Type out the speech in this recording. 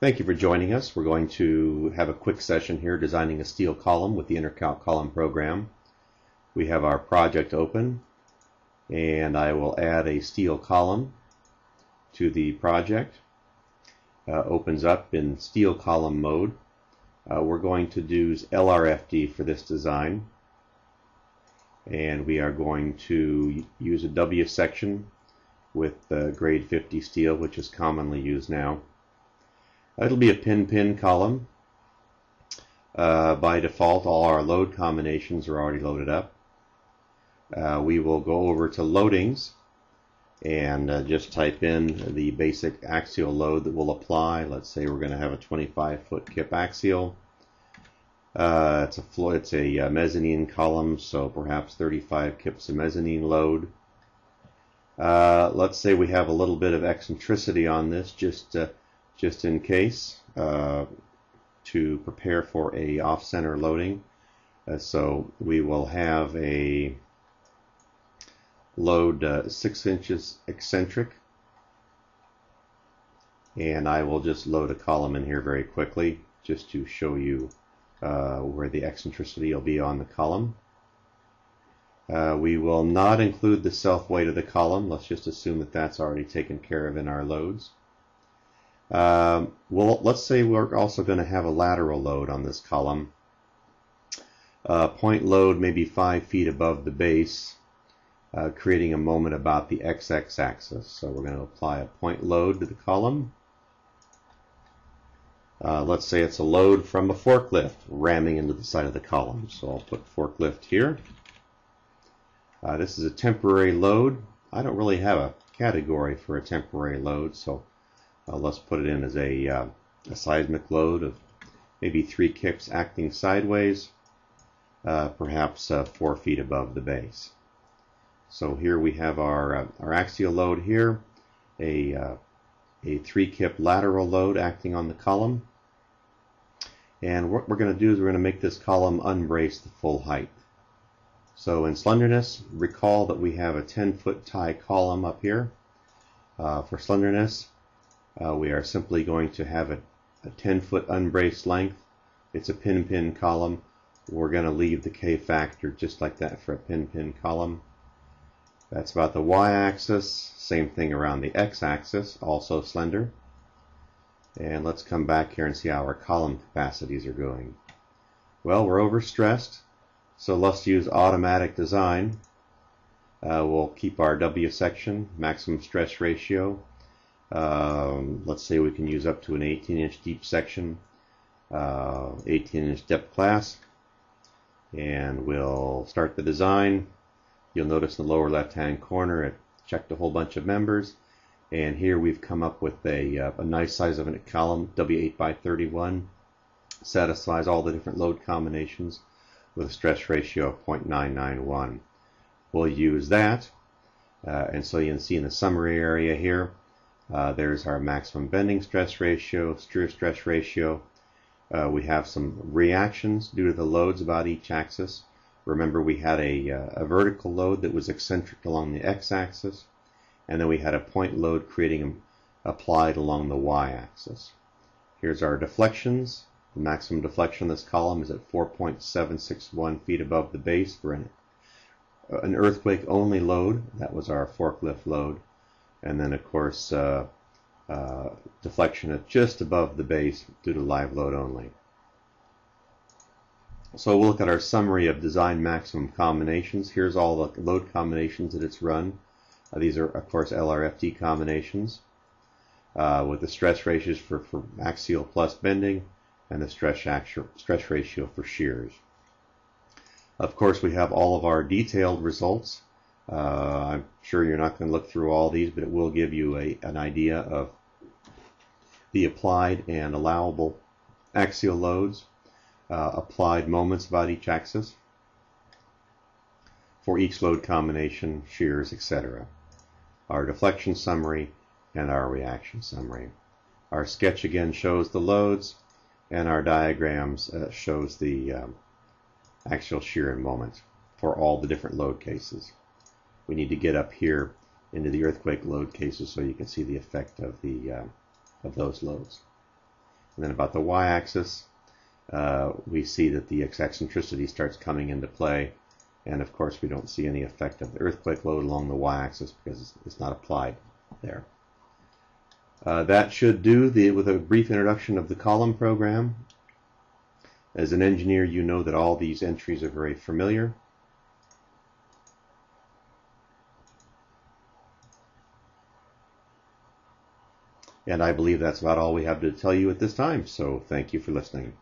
Thank you for joining us. We're going to have a quick session here designing a steel column with the ENERCALC column program. We have our project open, and I will add a steel column to the project. Opens up in steel column mode. We're going to use LRFD for this design, and we are going to use a W section with grade 50 steel, which is commonly used now. It'll be a pin-pin column. By default, all our load combinations are already loaded up. We will go over to loadings and just type in the basic axial load that will apply. Let's say we're going to have a 25-foot kip axial. It's a mezzanine column, so perhaps 35 kips of mezzanine load. Let's say we have a little bit of eccentricity on this, just in case, to prepare for a off-center loading. So we will have a load 6 inches eccentric, and I will just load a column in here very quickly just to show you where the eccentricity will be on the column. We will not include the self-weight of the column. Let's just assume that that's already taken care of in our loads. Well, let's say we're also going to have a lateral load on this column. Point load maybe 5 feet above the base, creating a moment about the XX axis. So we're going to apply a point load to the column. Let's say it's a load from a forklift ramming into the side of the column. So I'll put forklift here. This is a temporary load. I don't really have a category for a temporary load, so let's put it in as a seismic load of maybe 3 kips acting sideways, perhaps 4 feet above the base. So here we have our axial load here, a 3-kip lateral load acting on the column. And what we're going to do is we're going to make this column unbrace the full height. So in slenderness, recall that we have a 10-foot tie column up here. For slenderness, we are simply going to have a 10-foot unbraced length. It's a pin-pin column. We're going to leave the K factor just like that for a pin-pin column. That's about the y-axis. Same thing around the x-axis, also slender. And let's come back here and see how our column capacities are going. Well, we're overstressed, so let's use automatic design. We'll keep our W section, maximum stress ratio. Let's say we can use up to an 18-inch deep section, 18-inch depth class, and we'll start the design. You'll notice in the lower left-hand corner it checked a whole bunch of members, and here we've come up with a nice size of a column, W8 by 31, satisfies all the different load combinations with a stress ratio of 0.991. We'll use that, and so you can see in the summary area here, there's our maximum bending stress ratio, shear stress ratio. We have some reactions due to the loads about each axis. Remember, we had a vertical load that was eccentric along the x-axis, and then we had a point load applied along the y-axis. Here's our deflections. The maximum deflection of this column is at 4.761 feet above the base for an earthquake-only load. That was our forklift load. And then, of course, deflection at just above the base due to live load only. So we'll look at our summary of design maximum combinations. Here's all the load combinations that it's run. These are, of course, LRFD combinations with the stress ratios for axial plus bending and the stress ratio for shears. Of course, we have all of our detailed results. I'm sure you're not going to look through all these, but it will give you an idea of the applied and allowable axial loads, applied moments about each axis for each load combination, shears, etc. Our deflection summary and our reaction summary. Our sketch again shows the loads, and our diagrams shows the axial shear and moment for all the different load cases. We need to get up here into the earthquake load cases so you can see the effect of those loads. And then about the y-axis, we see that the eccentricity starts coming into play. And of course, we don't see any effect of the earthquake load along the y-axis because it's not applied there. That should do with a brief introduction of the column program. As an engineer, you know that all these entries are very familiar. And I believe that's about all we have to tell you at this time. So thank you for listening.